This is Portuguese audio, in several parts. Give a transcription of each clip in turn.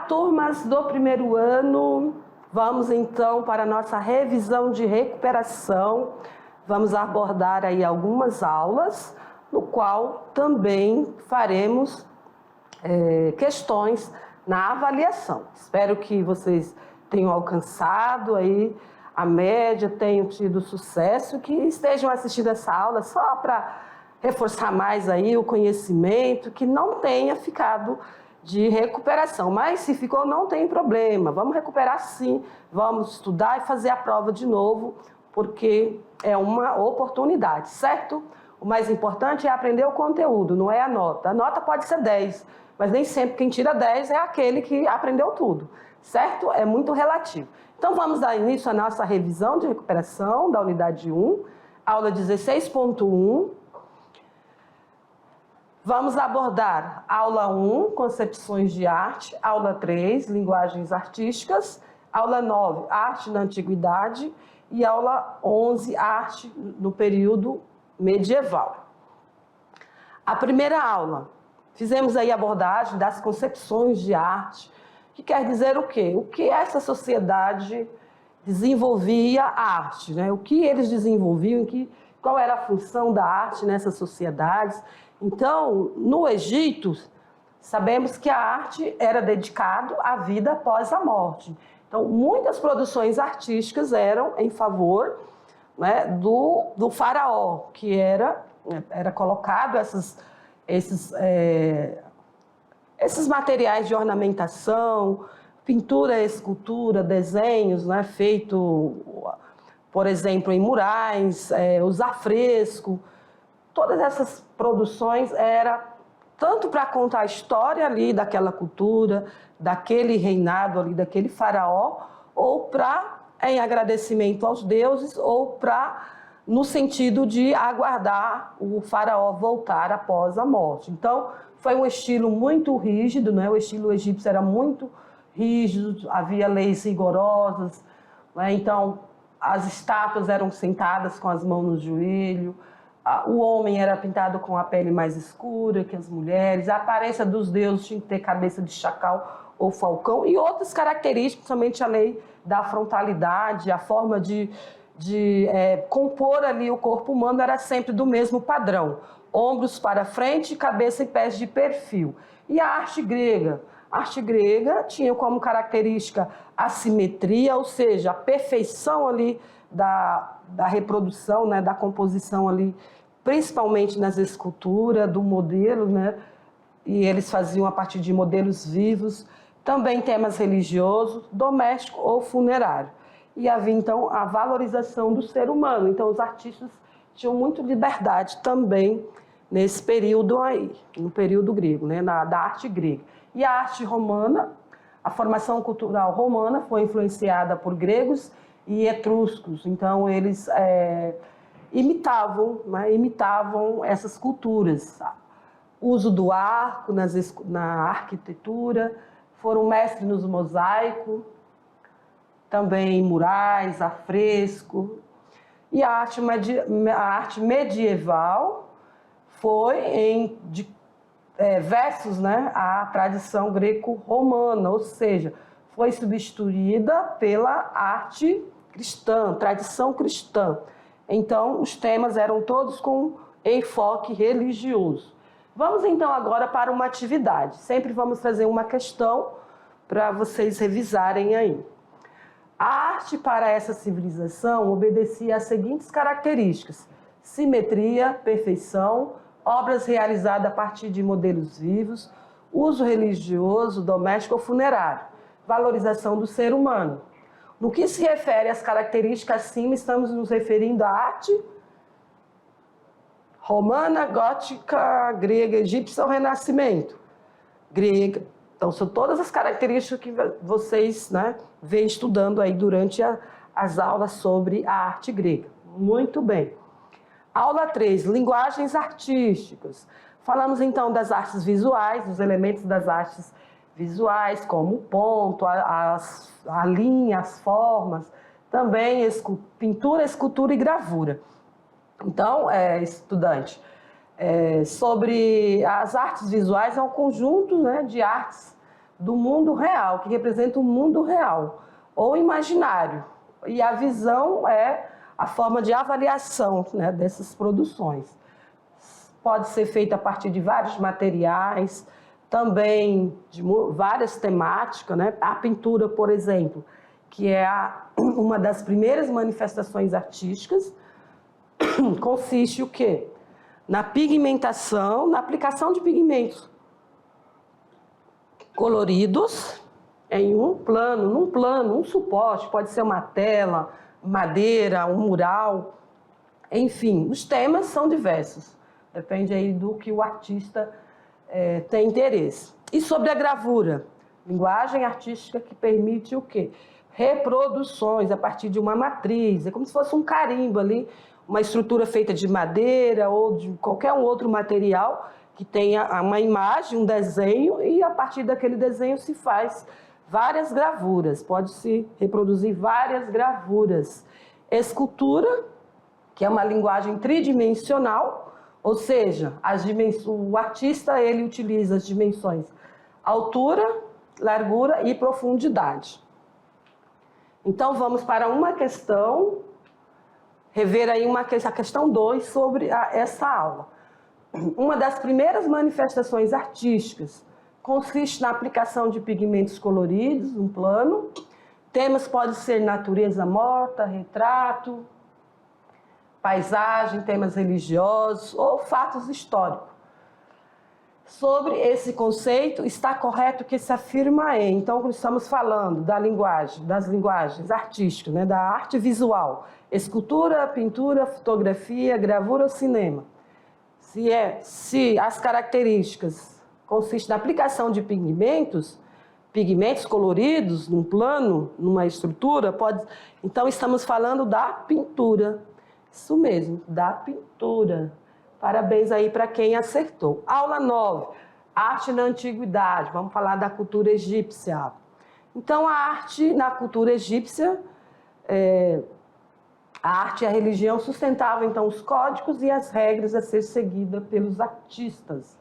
turmas do primeiro ano, vamos então para a nossa revisão de recuperação. Vamos abordar aí algumas aulas, no qual também faremos questões na avaliação. Espero que vocês tenham alcançado aí a média, tenham tido sucesso, que estejam assistindo essa aula só para reforçar mais aí o conhecimento, que não tenha ficado de recuperação. Mas se ficou, não tem problema, vamos recuperar sim, vamos estudar e fazer a prova de novo, porque é uma oportunidade, certo? O mais importante é aprender o conteúdo, não é a nota. A nota pode ser 10, mas nem sempre quem tira 10 é aquele que aprendeu tudo, certo? É muito relativo. Então vamos dar início à nossa revisão de recuperação da unidade 1, aula 16.1. Vamos abordar aula 1, concepções de arte, aula 3, linguagens artísticas, aula 9, arte na antiguidade e aula 11, arte no período medieval. A primeira aula, fizemos aí a abordagem das concepções de arte, que quer dizer o quê? O que essa sociedade desenvolvia a arte, né? O que eles desenvolviam, qual era a função da arte nessas sociedades. Então, no Egito, sabemos que a arte era dedicada à vida após a morte. Então, muitas produções artísticas eram em favor, né, do faraó, que era colocado esses materiais de ornamentação, pintura, escultura, desenhos, né, feito, por exemplo, em murais, os afrescos. Todas essas produções eram tanto para contar a história ali daquela cultura, daquele reinado ali, daquele faraó, ou para em agradecimento aos deuses, ou no sentido de aguardar o faraó voltar após a morte. Então, foi um estilo muito rígido, né? O estilo egípcio era muito rígido, havia leis rigorosas, né? Então, as estátuas eram sentadas com as mãos no joelho, o homem era pintado com a pele mais escura que as mulheres, a aparência dos deuses tinha que ter cabeça de chacal ou falcão, e outras características, somente a lei da frontalidade, a forma de compor ali o corpo humano era sempre do mesmo padrão, ombros para frente, cabeça e pés de perfil. E a arte grega? A arte grega tinha como característica a simetria, ou seja, a perfeição ali da reprodução, né, da composição ali, principalmente nas esculturas, do modelo, né, e eles faziam a partir de modelos vivos, também temas religiosos, doméstico ou funerário. E havia, então, a valorização do ser humano. Então, os artistas tinham muita liberdade também nesse período aí, no período grego, né, da arte grega. E a arte romana, a formação cultural romana foi influenciada por gregos e etruscos. Então, eles imitavam essas culturas. O uso do arco na arquitetura, foram mestres nos mosaicos, também em murais, afresco. E a arte medieval foi versus, né, a tradição greco-romana, ou seja, foi substituída pela arte cristã, tradição cristã. Então, os temas eram todos com enfoque religioso. Vamos então agora para uma atividade. Sempre vamos fazer uma questão para vocês revisarem aí. A arte para essa civilização obedecia às seguintes características: simetria, perfeição, obras realizadas a partir de modelos vivos, uso religioso, doméstico ou funerário, valorização do ser humano. No que se refere às características acima, estamos nos referindo à arte romana, gótica, grega, egípcia ou renascimento. Grega. Então, são todas as características que vocês, né, vêm estudando aí durante as aulas sobre a arte grega. Muito bem. Aula 3, linguagens artísticas. Falamos então das artes visuais, dos elementos das artes visuais, como o ponto, a linha, as formas, também pintura, escultura e gravura. Então, estudante, sobre as artes visuais, é um conjunto, né, de artes do mundo real, que representa o mundo real, ou imaginário. E a visão é a forma de avaliação, né, dessas produções. Pode ser feita a partir de vários materiais, também de várias temáticas, né? A pintura, por exemplo, que é uma das primeiras manifestações artísticas, consiste o quê? Na pigmentação, na aplicação de pigmentos coloridos em um plano, um suporte, pode ser uma tela, madeira, um mural, enfim, os temas são diversos, depende aí do que o artista tem interesse. E sobre a gravura, linguagem artística que permite o quê? Reproduções a partir de uma matriz, é como se fosse um carimbo ali, uma estrutura feita de madeira ou de qualquer outro material que tenha uma imagem, um desenho, e a partir daquele desenho se faz várias gravuras, pode-se reproduzir várias gravuras. Escultura, que é uma linguagem tridimensional, ou seja, o artista ele utiliza as dimensões altura, largura e profundidade. Então vamos para uma questão, rever aí a questão 2 sobre essa aula. Uma das primeiras manifestações artísticas consiste na aplicação de pigmentos coloridos, um plano. Temas podem ser natureza morta, retrato, paisagem, temas religiosos ou fatos históricos. Sobre esse conceito, está correto que se afirma então, estamos falando das linguagens artísticas, né, da arte visual, escultura, pintura, fotografia, gravura ou cinema. Se as características consistem na aplicação de pigmentos coloridos num plano, numa estrutura, então estamos falando da pintura. Isso mesmo, da pintura. Parabéns aí para quem acertou. Aula 9, arte na antiguidade. Vamos falar da cultura egípcia. Então, a arte na cultura egípcia, a arte e a religião sustentavam então os códigos e as regras a ser seguidas pelos artistas.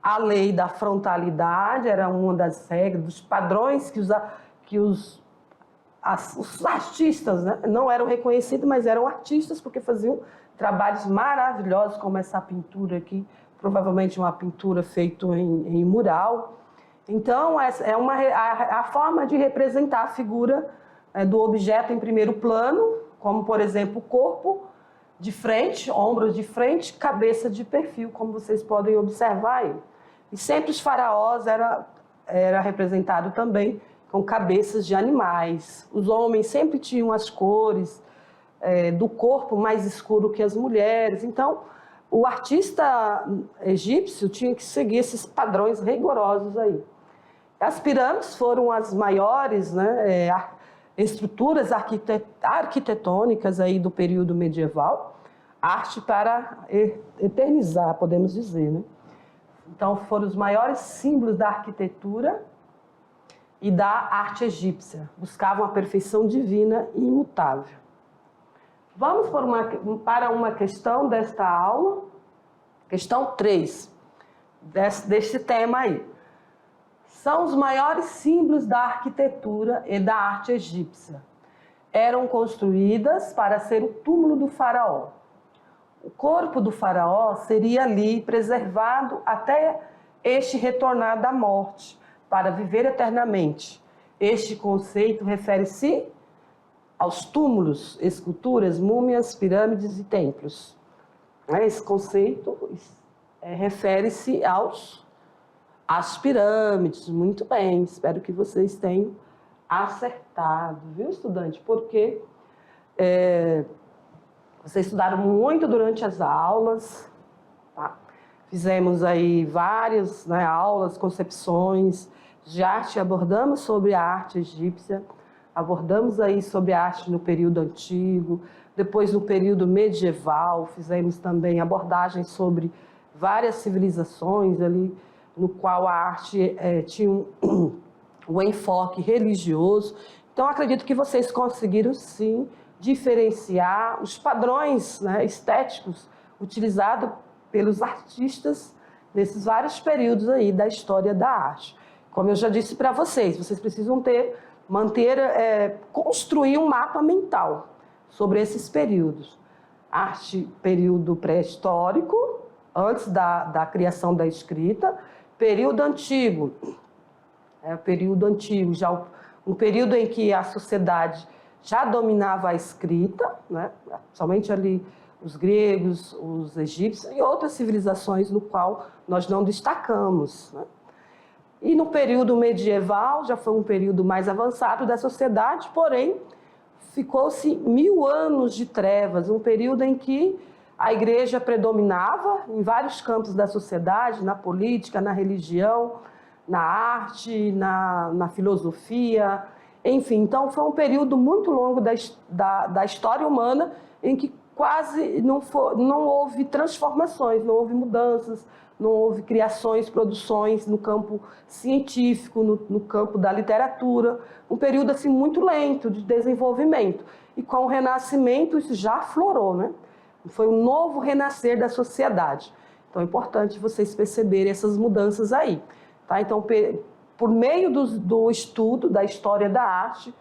A lei da frontalidade era uma das regras, dos padrões que os artistas, né, não eram reconhecidos, mas eram artistas porque faziam trabalhos maravilhosos, como essa pintura aqui, provavelmente uma pintura feita em mural. Então, é a forma de representar a figura do objeto em primeiro plano, como, por exemplo, o corpo de frente, ombros de frente, cabeça de perfil, como vocês podem observar aí. E sempre os faraós era representado também com cabeças de animais. Os homens sempre tinham as cores do corpo mais escuro que as mulheres. Então, o artista egípcio tinha que seguir esses padrões rigorosos aí. As pirâmides foram as maiores, né, estruturas arquitetônicas aí do período medieval, arte para eternizar, podemos dizer, né? Então, foram os maiores símbolos da arquitetura e da arte egípcia. Buscavam a perfeição divina e imutável. Vamos para uma questão desta aula, questão 3, deste tema aí. São os maiores símbolos da arquitetura e da arte egípcia. Eram construídas para ser o túmulo do faraó. O corpo do faraó seria ali preservado até este retornar da morte, para viver eternamente. Este conceito refere-se aos túmulos, esculturas, múmias, pirâmides e templos. Esse conceito refere-se às pirâmides. Muito bem, espero que vocês tenham acertado, viu, estudante? Porque vocês estudaram muito durante as aulas, tá? Fizemos aí várias, né, aulas, concepções de arte, abordamos sobre a arte egípcia, abordamos aí sobre a arte no período antigo, depois no período medieval, fizemos também abordagens sobre várias civilizações ali, no qual a arte tinha um enfoque religioso. Então, acredito que vocês conseguiram, sim, diferenciar os padrões, né, estéticos utilizados pelos artistas nesses vários períodos aí da história da arte. como eu já disse para vocês precisam construir um mapa mental sobre esses períodos. Arte, período pré-histórico, antes da criação da escrita, período antigo, já um período em que a sociedade já dominava a escrita, né? Somente ali os gregos, os egípcios e outras civilizações no qual nós não destacamos, né? E no período medieval, já foi um período mais avançado da sociedade, porém, ficou-se 1000 anos de trevas, um período em que a igreja predominava em vários campos da sociedade, na política, na religião, na arte, na filosofia, enfim. Então, foi um período muito longo da história humana em que quase não houve transformações, não houve mudanças, não houve criações, produções no campo científico, no campo da literatura, um período assim muito lento de desenvolvimento. E com o Renascimento isso já aflorou, né? Foi um novo renascer da sociedade. Então é importante vocês perceberem essas mudanças aí, tá? Então, por meio do estudo da história da arte,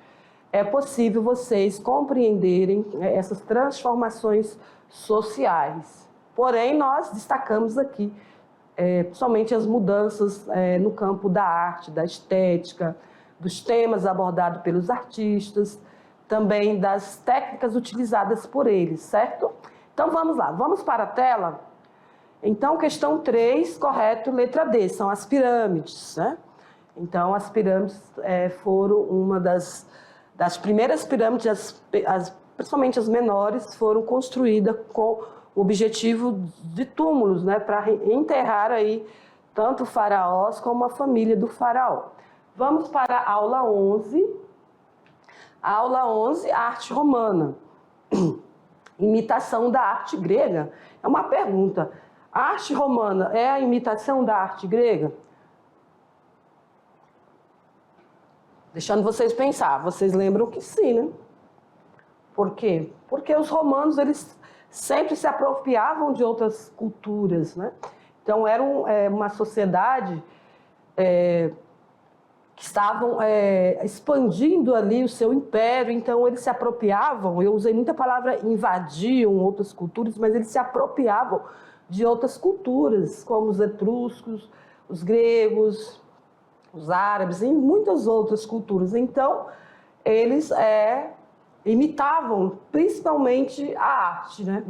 é possível vocês compreenderem essas transformações sociais. Porém, nós destacamos aqui somente as mudanças no campo da arte, da estética, dos temas abordados pelos artistas, também das técnicas utilizadas por eles, certo? Então, vamos lá, vamos para a tela? Então, questão 3, correto, letra D, são as pirâmides, né? Então, as pirâmides foram uma das primeiras pirâmides, principalmente as menores, foram construídas com o objetivo de túmulos, né, para enterrar aí tanto faraós como a família do faraó. Vamos para a aula 11. A aula 11, arte romana. Imitação da arte grega. É uma pergunta. A arte romana é a imitação da arte grega? Deixando vocês pensar, vocês lembram que sim, né? Por quê? Porque os romanos, eles sempre se apropriavam de outras culturas, né? Então, era uma sociedade que estavam expandindo ali o seu império, então eles se apropriavam, eu usei muita palavra invadiam outras culturas, mas eles se apropriavam de outras culturas, como os etruscos, os gregos, os árabes e muitas outras culturas. Então, eles imitavam principalmente a arte, né,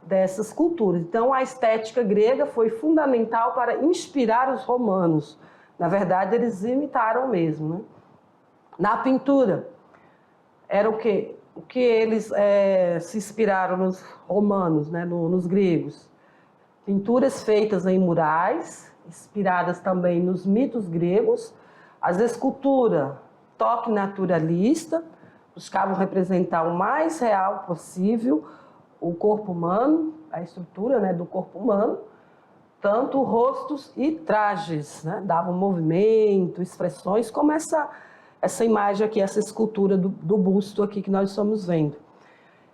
dessas culturas. Então, a estética grega foi fundamental para inspirar os romanos. Na verdade, eles imitaram mesmo, né? Na pintura, era o quê? O que eles se inspiraram nos romanos, né, nos gregos? Pinturas feitas em murais, inspiradas também nos mitos gregos, as esculturas, toque naturalista, buscavam representar o mais real possível o corpo humano, a estrutura, né, do corpo humano, tanto rostos e trajes, né, davam movimento, expressões, como essa imagem aqui, essa escultura do busto aqui que nós estamos vendo.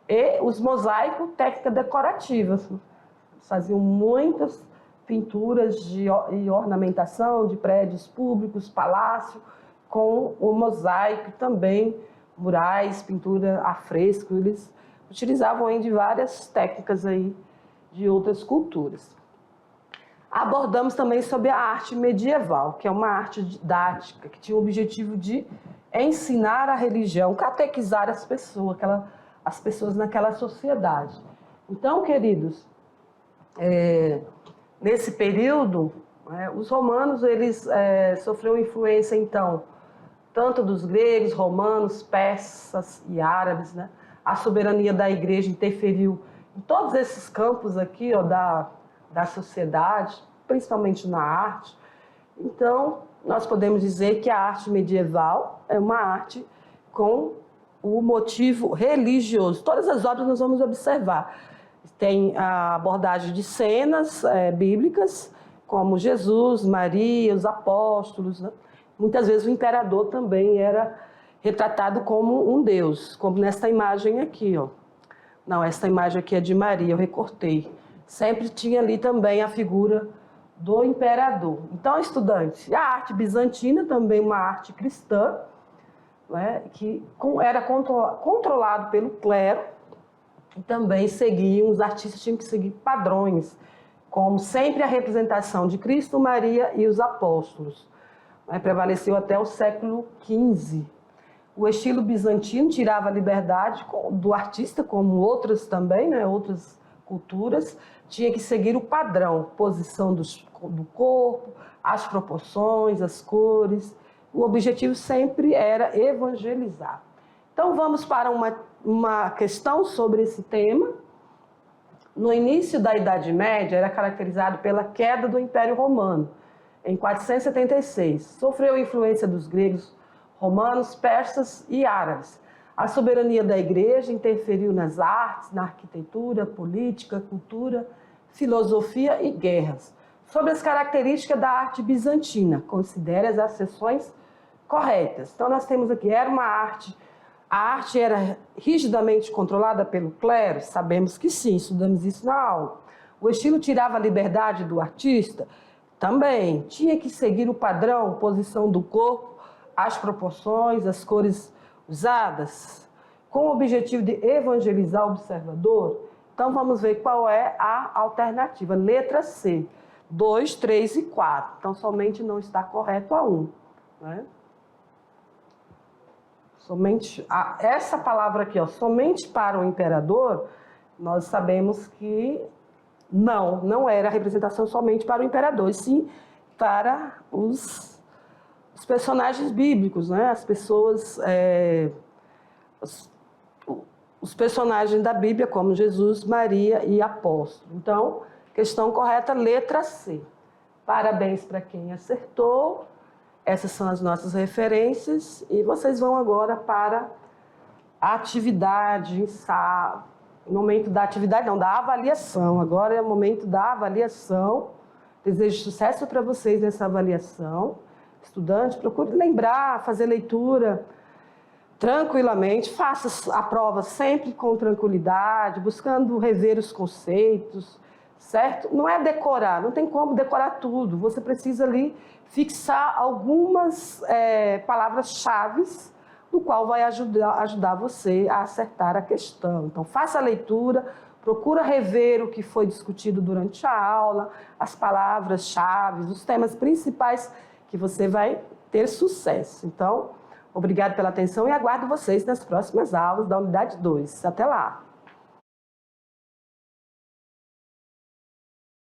E os mosaicos, técnica decorativa, faziam muitas pinturas e ornamentação de prédios públicos, palácio, com o mosaico também, murais, pintura a fresco, eles utilizavam aí de várias técnicas aí de outras culturas. Abordamos também sobre a arte medieval, que é uma arte didática, que tinha o objetivo de ensinar a religião, catequizar as pessoas naquela sociedade. Então, queridos, nesse período, os romanos eles sofreram influência, então, tanto dos gregos, romanos, persas e árabes, né? A soberania da igreja interferiu em todos esses campos aqui, da sociedade, principalmente na arte. Então, nós podemos dizer que a arte medieval é uma arte com o motivo religioso. Todas as obras nós vamos observar. Tem a abordagem de cenas bíblicas, como Jesus, Maria, os apóstolos, né? Muitas vezes o imperador também era retratado como um deus, como nesta imagem aqui, ó. Não, essa imagem aqui é de Maria, eu recortei. Sempre tinha ali também a figura do imperador. Então, estudante, a arte bizantina, também uma arte cristã, né, que era controlado pelo clero, e também os artistas tinham que seguir padrões, como sempre a representação de Cristo, Maria e os apóstolos. Prevaleceu até o século XV. O estilo bizantino tirava a liberdade do artista, como outras também, né, outras culturas, tinha que seguir o padrão, posição do corpo, as proporções, as cores. O objetivo sempre era evangelizar. Então vamos para uma questão sobre esse tema. No início da Idade Média, era caracterizado pela queda do Império Romano, em 476. Sofreu influência dos gregos, romanos, persas e árabes. A soberania da Igreja interferiu nas artes, na arquitetura, política, cultura, filosofia e guerras. Sobre as características da arte bizantina, considere as acessões corretas. Então, nós temos aqui, a arte era rigidamente controlada pelo clero? Sabemos que sim, estudamos isso na aula. O estilo tirava a liberdade do artista? Também. Tinha que seguir o padrão, posição do corpo, as proporções, as cores usadas, com o objetivo de evangelizar o observador. Então, vamos ver qual é a alternativa. Letra C, 2, 3 e 4. Então, somente não está correto a 1. Né? Essa palavra aqui, somente para o imperador, nós sabemos que não era a representação somente para o imperador, e sim para os personagens bíblicos, né? As pessoas, os personagens da Bíblia, como Jesus, Maria e apóstolo. Então, questão correta, letra C. Parabéns para quem acertou. Essas são as nossas referências e vocês vão agora para a atividade, momento da atividade, não, da avaliação. Agora é o momento da avaliação. Desejo sucesso para vocês nessa avaliação. Estudante, procure lembrar, fazer leitura tranquilamente, faça a prova sempre com tranquilidade, buscando rever os conceitos, certo? Não é decorar, não tem como decorar tudo, você precisa ali fixar algumas palavras-chave, no qual vai ajudar você a acertar a questão. Então, faça a leitura, procura rever o que foi discutido durante a aula, as palavras-chave, os temas principais que você vai ter sucesso. Então, obrigado pela atenção e aguardo vocês nas próximas aulas da unidade 2. Até lá!